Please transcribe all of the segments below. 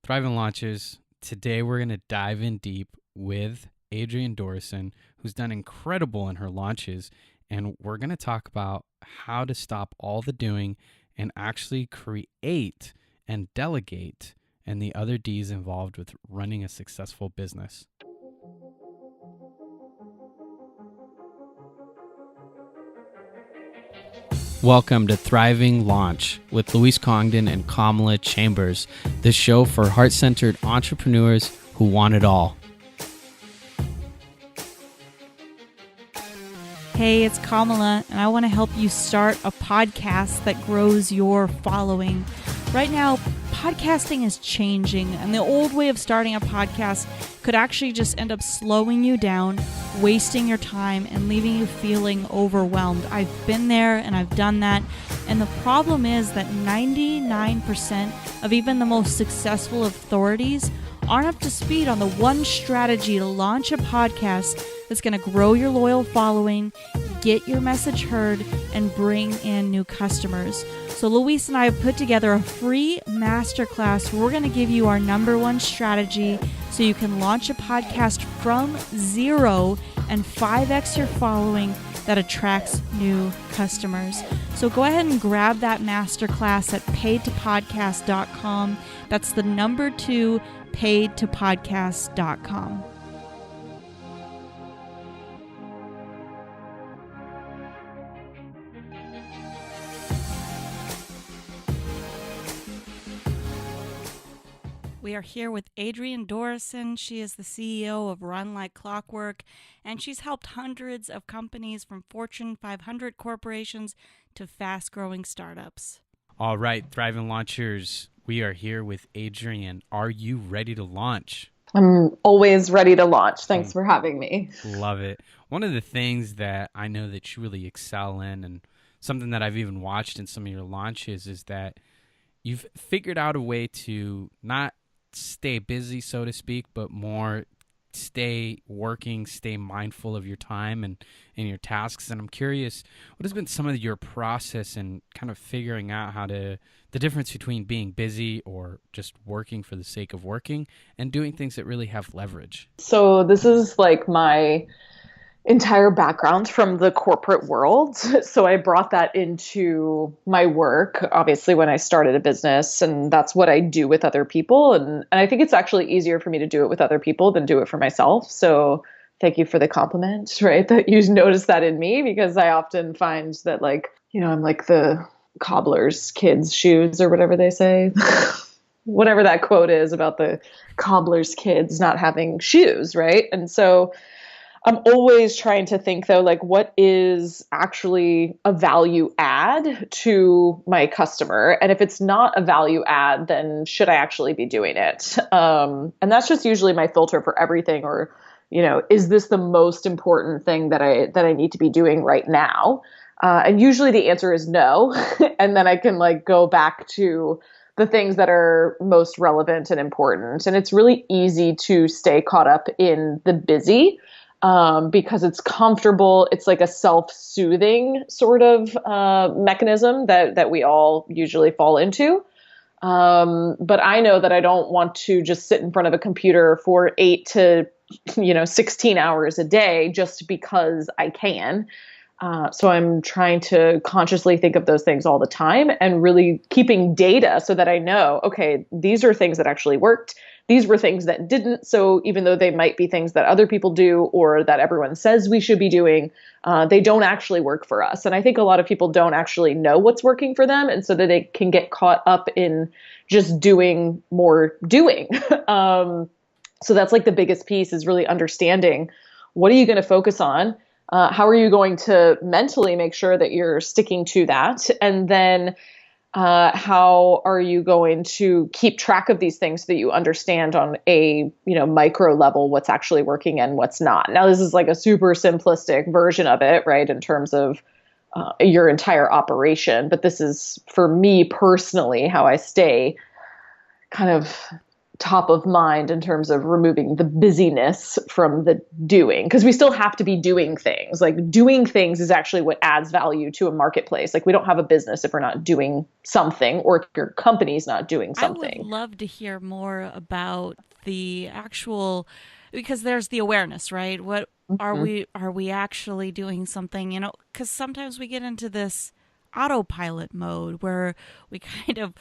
Thriving Launches. Today we're going to dive in deep with Adrienne Dorison, who's done incredible in her launches, and we're going to talk about how to stop all the doing and actually create and delegate and the other D's involved with running a successful business. Welcome to Thriving Launch with Luis Congdon and Kamala Chambers, the show for heart-centered entrepreneurs who want it all. Hey, it's Kamala, and I want to help you start a podcast that grows your following. Right now, podcasting is changing, and the old way of starting a podcast could actually just end up slowing you down, wasting your time, and leaving you feeling overwhelmed. I've been there and I've done that, and the problem is that 99% of even the most successful authorities aren't up to speed on the one strategy to launch a podcast that's going to grow your loyal following, get your message heard, and bring in new customers. So Luis and I have put together a free masterclass where we're going to give you our number one strategy so you can launch a podcast from zero and 5x your following that attracts new customers. So go ahead and grab that masterclass at paidtopodcast.com. That's the number 2, paidtopodcast.com. We are here with Adrienne Dorison. She is the CEO of Run Like ClockWork, and she's helped hundreds of companies from Fortune 500 corporations to fast-growing startups. All right, Thriving Launchers, we are here with Adrienne. Are you ready to launch? I'm always ready to launch. Thanks for having me. Love it. One of the things that I know that you really excel in, and something that I've even watched in some of your launches, is that you've figured out a way to not stay busy, so to speak, but more stay working, stay mindful of your time and your tasks. And I'm curious, what has been some of your process in kind of figuring out the difference between being busy or just working for the sake of working and doing things that really have leverage? So this is like my entire background from the corporate world. So I brought that into my work, obviously, when I started a business, and that's what I do with other people. And I think it's actually easier for me to do it with other people than do it for myself. So thank you for the compliment, right? That you noticed that in me, because I often find that, like, I'm like the cobbler's kids' shoes or whatever they say. Whatever that quote is about the cobbler's kids not having shoes, right? And so I'm always trying to think, though, like, what is actually a value add to my customer? And if it's not a value add, then should I actually be doing it? And that's just usually my filter for everything. Or, is this the most important thing that I need to be doing right now? And usually the answer is no. And then I can go back to the things that are most relevant and important. And it's really easy to stay caught up in the busy, because it's comfortable. It's like a self-soothing sort of mechanism that we all usually fall into. But I know that I don't want to just sit in front of a computer for 8 to 16 hours a day just because I can. So I'm trying to consciously think of those things all the time and really keeping data so that I know, okay, these are things that actually worked. These were things that didn't. So even though they might be things that other people do or that everyone says we should be doing, they don't actually work for us. And I think a lot of people don't actually know what's working for them. And so that they can get caught up in just doing more doing. So that's like the biggest piece, is really understanding, what are you going to focus on? How are you going to mentally make sure that you're sticking to that? And then how are you going to keep track of these things so that you understand on a micro level what's actually working and what's not? Now, this is like a super simplistic version of it, right, in terms of your entire operation. But this is, for me personally, how I stay kind of top of mind in terms of removing the busyness from the doing, because we still have to be doing things. Like doing things is actually what adds value to a marketplace. Like we don't have a business if we're not doing something, or if your company's not doing I would something. love to hear more about the actual, because there's the awareness, right? What Mhm. are we actually doing something, because sometimes we get into this autopilot mode where we kind of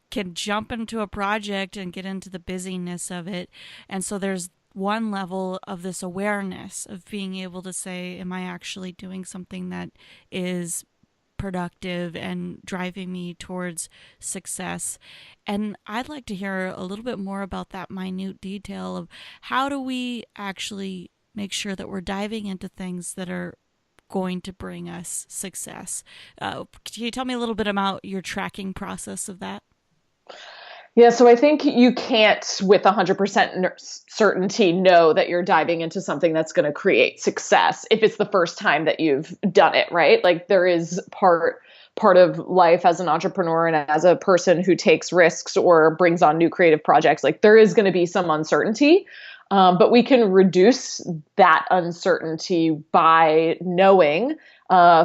can jump into a project and get into the busyness of it. And so there's one level of this awareness of being able to say, am I actually doing something that is productive and driving me towards success? And I'd like to hear a little bit more about that minute detail of how do we actually make sure that we're diving into things that are going to bring us success. Can you tell me a little bit about your tracking process of that? Yeah, so I think you can't, with 100% certainty, know that you're diving into something that's going to create success if it's the first time that you've done it, right? Like there is part of life as an entrepreneur and as a person who takes risks or brings on new creative projects. Like there is going to be some uncertainty, but we can reduce that uncertainty by knowing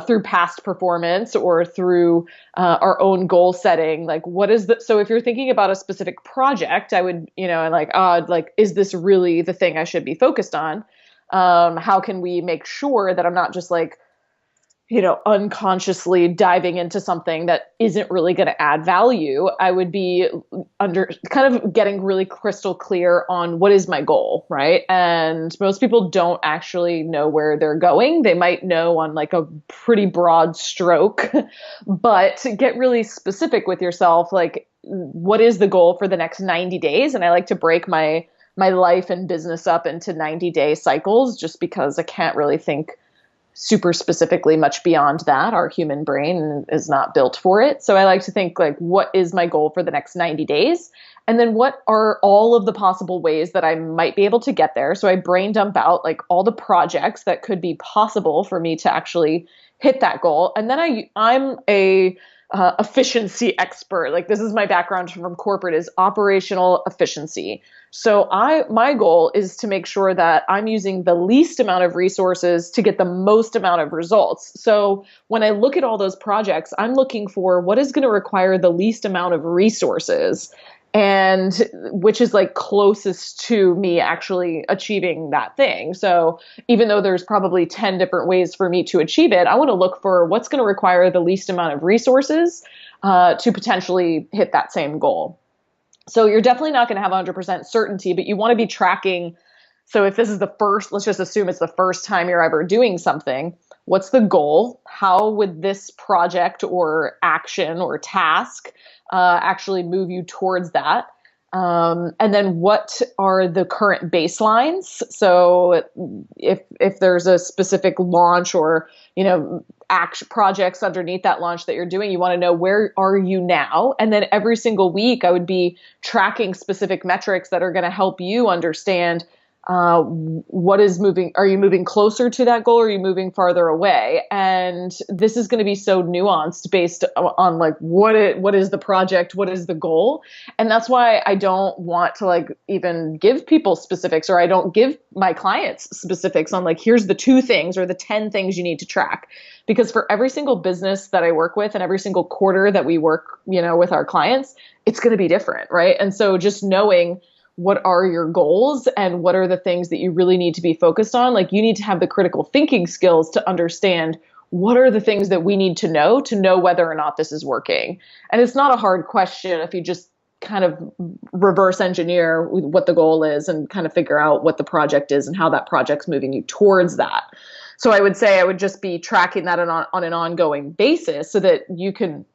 through past performance or through our own goal setting. Like, what is the, so if you're thinking about a specific project, I would, and like, is this really the thing I should be focused on? How can we make sure that I'm not just like, unconsciously diving into something that isn't really going to add value? I would be under kind of getting really crystal clear on what is my goal, right? And most people don't actually know where they're going. They might know on like a pretty broad stroke, but get really specific with yourself. Like, what is the goal for the next 90 days? And I like to break my life and business up into 90-day cycles, just because I can't really think super specifically much beyond that. Our human brain is not built for it. So I like to think like, what is my goal for the next 90 days? And then what are all of the possible ways that I might be able to get there? So I brain dump out like all the projects that could be possible for me to actually hit that goal. And then I'm a efficiency expert. Like this is my background from corporate, is operational efficiency. So my goal is to make sure that I'm using the least amount of resources to get the most amount of results. So when I look at all those projects, I'm looking for what is going to require the least amount of resources, and which is like closest to me actually achieving that thing. So even though there's probably 10 different ways for me to achieve it, I want to look for what's going to require the least amount of resources to potentially hit that same goal. So you're definitely not going to have 100% certainty, but you want to be tracking. So if this is the first, let's just assume it's the first time you're ever doing something. What's the goal? How would this project or action or task actually move you towards that? And then what are the current baselines? So if there's a specific launch or, projects underneath that launch that you're doing, you want to know where are you now? And then every single week I would be tracking specific metrics that are going to help you understand what is moving. Are you moving closer to that goal, or are you moving farther away? And this is going to be so nuanced based on like what is the project, what is the goal. And that's why I don't want to like even give people specifics, or I don't give my clients specifics on like, here's the 2 things or the 10 things you need to track. Because for every single business that I work with and every single quarter that we work, with our clients, it's going to be different, right? And so just knowing what are your goals and what are the things that you really need to be focused on. Like you need to have the critical thinking skills to understand what are the things that we need to know whether or not this is working. And it's not a hard question if you just kind of reverse engineer what the goal is and kind of figure out what the project is and how that project's moving you towards that. So I would say I would just be tracking that on an ongoing basis so that you can,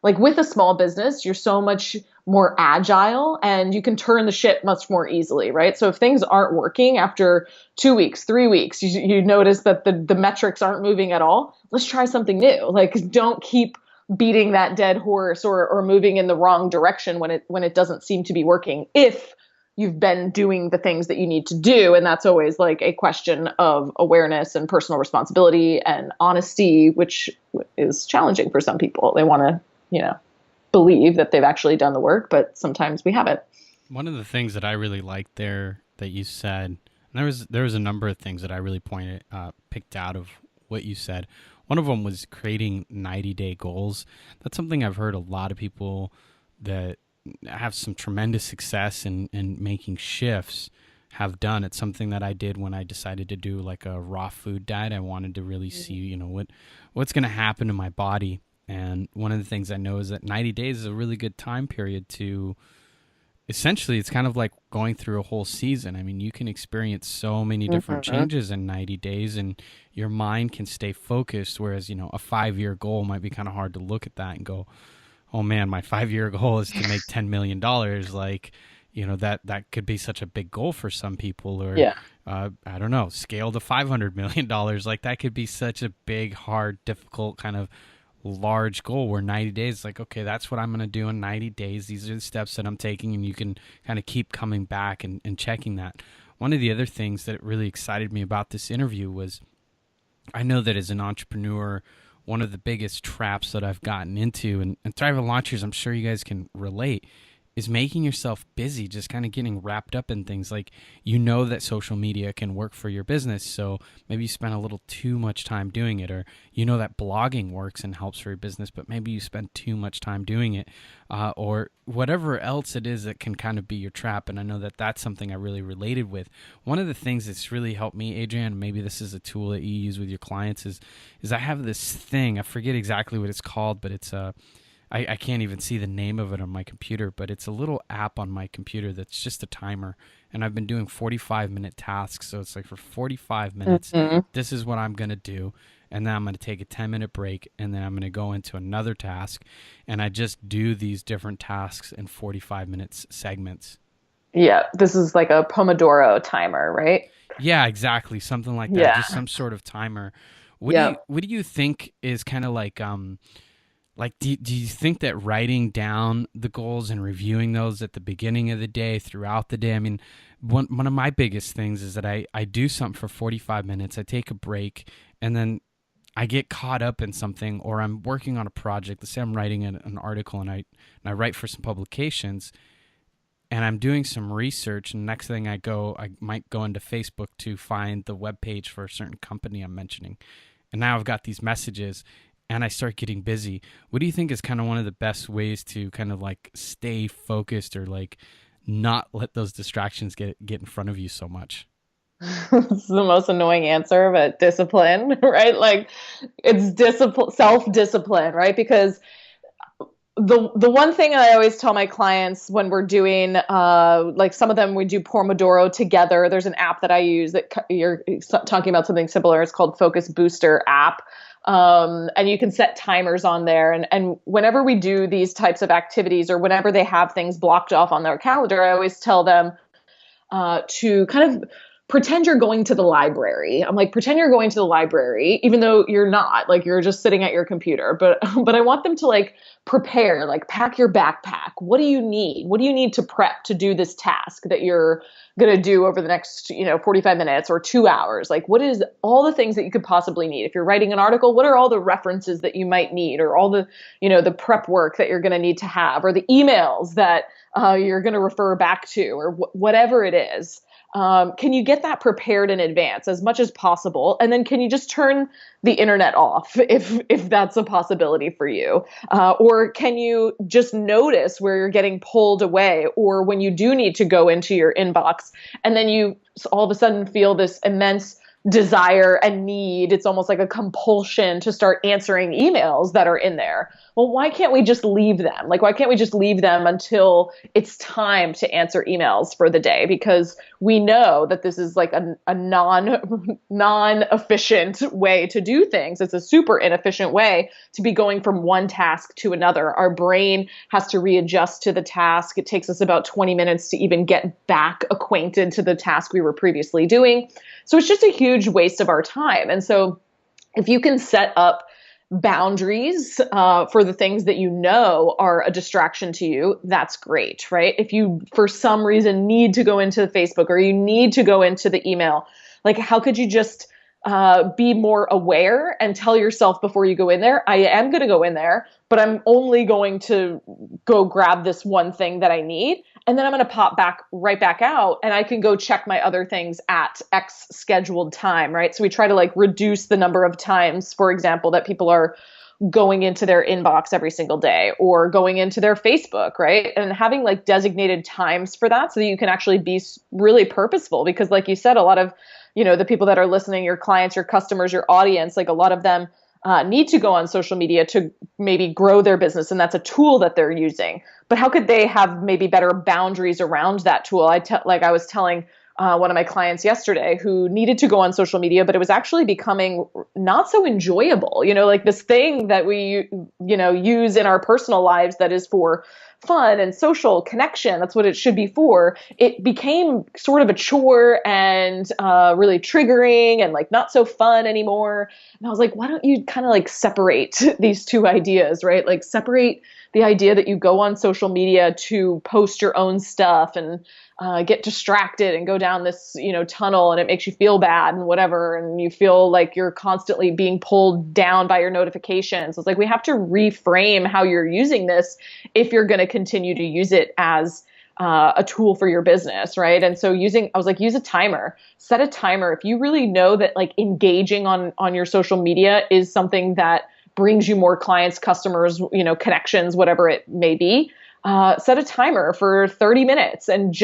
like with a small business, you're so much more agile and you can turn the ship much more easily, right? So if things aren't working after 2 weeks, 3 weeks, you notice that the metrics aren't moving at all, let's try something new. Like don't keep beating that dead horse or moving in the wrong direction when it doesn't seem to be working, if you've been doing the things that you need to do. And that's always like a question of awareness and personal responsibility and honesty, which is challenging for some people. They want to, believe that they've actually done the work, but sometimes we haven't. One of the things that I really liked there that you said, and there was a number of things that I really picked out of what you said. One of them was creating 90-day goals. That's something I've heard a lot of people that have some tremendous success in making shifts have done. It's something that I did when I decided to do like a raw food diet. I wanted to really see, what's going to happen to my body. And one of the things I know is that 90 days is a really good time period to essentially, it's kind of like going through a whole season. I mean, you can experience so many different changes in 90 days and your mind can stay focused. Whereas, a 5-year goal might be kind of hard to look at that and go, oh man, my 5-year goal is to make $10 million. Like, that could be such a big goal for some people, or I don't know, scale to $500 million. Like that could be such a big, hard, difficult kind of large goal where 90 days, like, okay, that's what I'm going to do in 90 days. These are the steps that I'm taking, and you can kind of keep coming back and checking that. One of the other things that really excited me about this interview was I know that as an entrepreneur, one of the biggest traps that I've gotten into, and Thrive Launchers, I'm sure you guys can relate, is making yourself busy, just kind of getting wrapped up in things. Like, that social media can work for your business, so maybe you spend a little too much time doing it, or that blogging works and helps for your business, but maybe you spend too much time doing it, or whatever else it is that can kind of be your trap. And I know that that's something I really related with. One of the things that's really helped me, Adrienne, maybe this is a tool that you use with your clients, is I have this thing, I forget exactly what it's called, but it's I can't even see the name of it on my computer, but it's a little app on my computer that's just a timer. And I've been doing 45-minute tasks. So it's like for 45 minutes, this is what I'm going to do. And then I'm going to take a 10-minute break, and then I'm going to go into another task. And I just do these different tasks in 45 minutes segments. Yeah, this is like a Pomodoro timer, right? Yeah, exactly. Something like that. Just some sort of timer. What do you think is kind of like do you think that writing down the goals and reviewing those at the beginning of the day, throughout the day? I mean, one of my biggest things is that I do something for 45 minutes, I take a break, and then I get caught up in something, or I'm working on a project. Let's say I'm writing an article, and I write for some publications, and I'm doing some research, and next thing I might go into Facebook to find the webpage for a certain company I'm mentioning. And now I've got these messages, and I start getting busy. What do you think is kind of one of the best ways to kind of like stay focused, or like not let those distractions get in front of you so much? This is the most annoying answer, but discipline, right? Like, it's discipline, self-discipline, right? Because the one thing I always tell my clients when we're doing, like some of them we do Pomodoro together. There's an app that I use that you're talking about something similar. It's called Focus Booster app. And you can set timers on there. And whenever we do these types of activities, or whenever they have things blocked off on their calendar, I always tell them to kind of pretend you're going to the library. I'm like, pretend you're going to the library, even though you're not, like, you're just sitting at your computer. But I want them to like prepare, like pack your backpack. What do you need? What do you need to prep to do this task that you're going to do over the next, 45 minutes or 2 hours? Like, what is all the things that you could possibly need? If you're writing an article, what are all the references that you might need, or all the, the prep work that you're going to need to have, or the emails that you're going to refer back to, or whatever it is. Can you get that prepared in advance as much as possible? And then can you just turn the internet off if that's a possibility for you? Or can you just notice where you're getting pulled away, or when you do need to go into your inbox, and then you all of a sudden feel this immense desire and need, it's almost like a compulsion to start answering emails that are in there. Well, why can't we just leave them? Like, why can't we just leave them until it's time to answer emails for the day? Because we know that this is like a non-efficient way to do things. It's a super inefficient way to be going from one task to another. Our brain has to readjust to the task. It takes us about 20 minutes to even get back acquainted to the task we were previously doing. So it's just a huge waste of our time. And so if you can set up boundaries for the things that you know are a distraction to you, that's great, right? If you, for some reason, need to go into Facebook, or you need to go into the email, like, how could you just be more aware and tell yourself before you go in there, I am going to go in there, but I'm only going to go grab this one thing that I need. and then I'm going to pop back right back out, and I can go check my other things at X scheduled time, right? So we try to like reduce the number of times, for example, that people are going into their inbox every single day or going into their Facebook, right? And having like designated times for that so that you can actually be really purposeful. Because like you said, a lot of, the people that are listening, your clients, your customers, your audience, like a lot of them need to go on social media to maybe grow their business. And that's a tool that they're using. But how could they have maybe better boundaries around that tool? Like I was telling one of my clients yesterday who needed to go on social media, but it was actually becoming not so enjoyable. Like this thing that we, use in our personal lives that is for fun and social connection. That's what it should be for. It became sort of a chore and really triggering and like not so fun anymore. And I was like, why don't you kind of like separate these two ideas, right? Like separate the idea that you go on social media to post your own stuff and get distracted and go down this, tunnel, and it makes you feel bad and whatever. And you feel like you're constantly being pulled down by your notifications. It's like, we have to reframe how you're using this if you're going to continue to use it as a tool for your business. Right. And so use a timer, set a timer. If you really know that like engaging on your social media is something that brings you more clients, customers, connections, whatever it may be, set a timer for 30 minutes and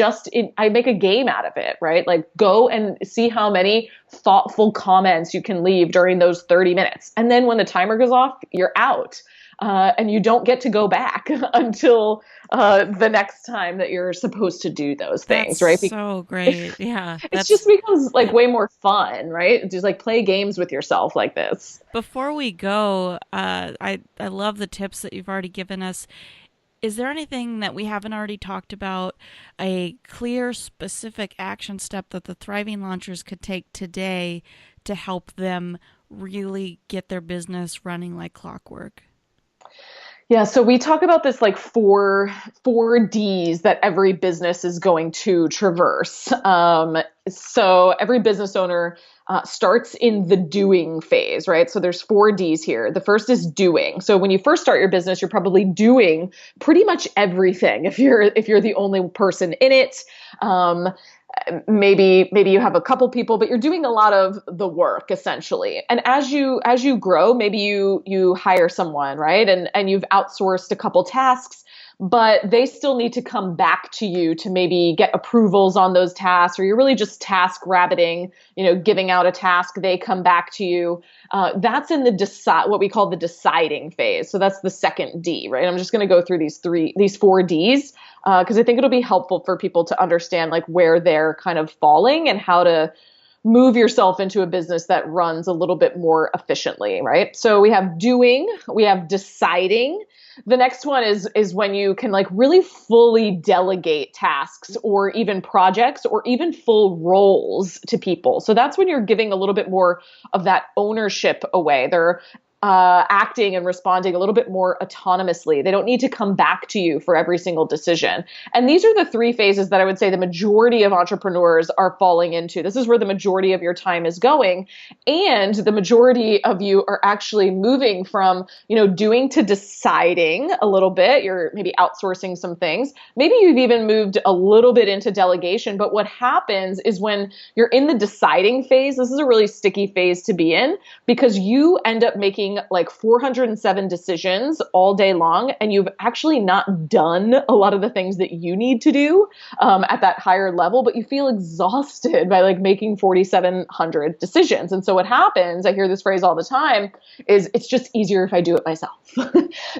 I make a game out of it, right? Like go and see how many thoughtful comments you can leave during those 30 minutes. And then when the timer goes off, you're out. And you don't get to go back until the next time that you're supposed to do those things, right? So great. Yeah. It just becomes like way more fun, right? Just like play games with yourself like this. Before we go, I love the tips that you've already given us. Is there anything that we haven't already talked about, a clear, specific action step that the Thriving Launchers could take today to help them really get their business running like clockwork? Yeah, so we talk about this like four Ds that every business is going to traverse. So every business owner starts in the doing phase, right? So there's 4 Ds here. The first is doing. So when you first start your business, you're probably doing pretty much everything. If you're the only person in it, maybe you have a couple people, but you're doing a lot of the work essentially. And as you grow, maybe you hire someone, right? And you've outsourced a couple tasks, but they still need to come back to you to maybe get approvals on those tasks, or you're really just task rabbiting, giving out a task, they come back to you. That's in what we call the deciding phase. So that's the second D, right? I'm just going to go through these 4 Ds, because I think it'll be helpful for people to understand like where they're kind of falling and how to move yourself into a business that runs a little bit more efficiently, right? So we have doing, we have deciding. The next one is when you can like really fully delegate tasks or even projects or even full roles to people. So that's when you're giving a little bit more of that ownership away. They're acting and responding a little bit more autonomously. They don't need to come back to you for every single decision. And these are the 3 phases that I would say the majority of entrepreneurs are falling into. This is where the majority of your time is going. And the majority of you are actually moving from, doing to deciding a little bit. You're maybe outsourcing some things. Maybe you've even moved a little bit into delegation. But what happens is when you're in the deciding phase, this is a really sticky phase to be in, because you end up making like 407 decisions all day long, and you've actually not done a lot of the things that you need to do at that higher level, but you feel exhausted by like making 4,700 decisions. And so what happens, I hear this phrase all the time, is it's just easier if I do it myself.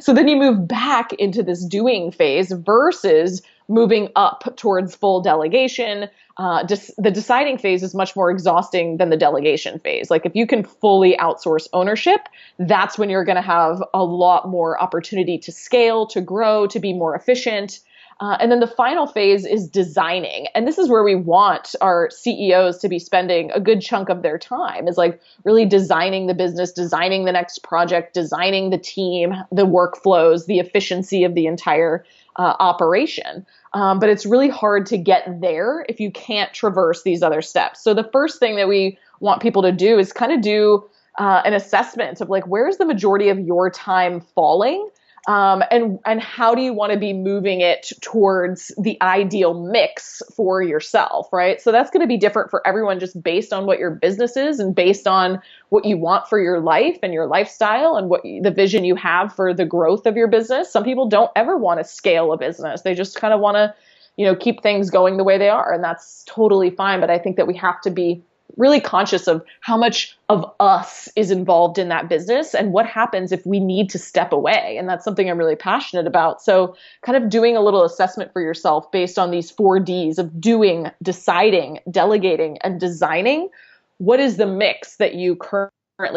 So then you move back into this doing phase versus moving up towards full delegation. The deciding phase is much more exhausting than the delegation phase. Like if you can fully outsource ownership, that's when you're going to have a lot more opportunity to scale, to grow, to be more efficient. And then the final phase is designing. And this is where we want our CEOs to be spending a good chunk of their time, is like really designing the business, designing the next project, designing the team, the workflows, the efficiency of the entire operation. But it's really hard to get there if you can't traverse these other steps. So the first thing that we want people to do is kind of do an assessment of like, where's the majority of your time falling? and how do you want to be moving it towards the ideal mix for yourself, right? So that's going to be different for everyone just based on what your business is and based on what you want for your life and your lifestyle and what the vision you have for the growth of your business. Some people don't ever want to scale a business. They just kind of want to, keep things going the way they are, and that's totally fine. But I think that we have to be really conscious of how much of us is involved in that business and what happens if we need to step away. And that's something I'm really passionate about. So kind of doing a little assessment for yourself based on these 4 Ds of doing, deciding, delegating, and designing. What is the mix that you currently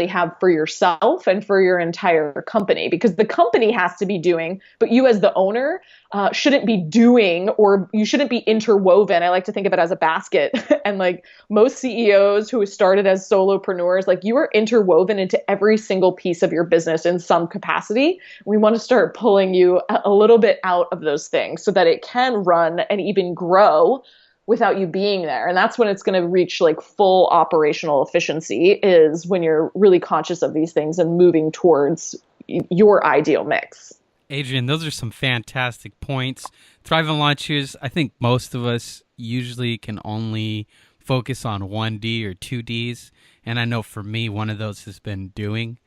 have for yourself and for your entire company? Because the company has to be doing, but you as the owner shouldn't be doing, or you shouldn't be interwoven. I like to think of it as a basket. And like most CEOs who started as solopreneurs, like you are interwoven into every single piece of your business in some capacity. We want to start pulling you a little bit out of those things so that it can run and even grow without you being there. And that's when it's going to reach like full operational efficiency, is when you're really conscious of these things and moving towards your ideal mix. Adrienne, those are some fantastic points. Thrive and Launches, I think most of us usually can only focus on 1D or 2Ds. And I know for me, one of those has been doing.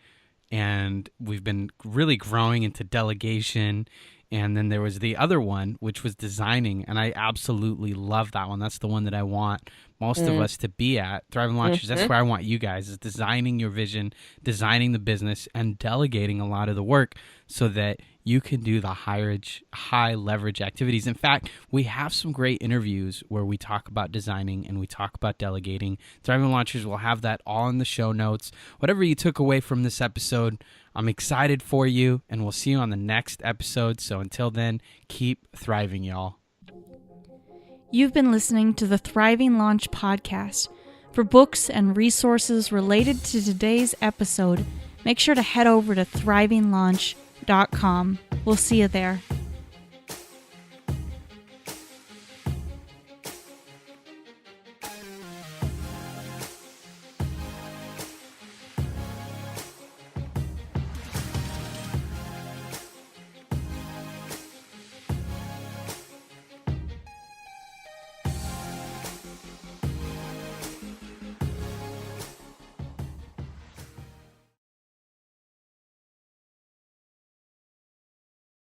And we've been really growing into delegation. And then there was the other one, which was designing. And I absolutely love that one. That's the one that I want most of us to be at. Thrive and Launches, that's where I want you guys, is designing your vision, designing the business, and delegating a lot of the work so that you can do the high leverage activities. In fact, we have some great interviews where we talk about designing and we talk about delegating. Thrive and Launches will have that all in the show notes. Whatever you took away from this episode, I'm excited for you, and we'll see you on the next episode. So until then, keep thriving, y'all. You've been listening to the Thriving Launch podcast. For books and resources related to today's episode, make sure to head over to thrivinglaunch.com. We'll see you there.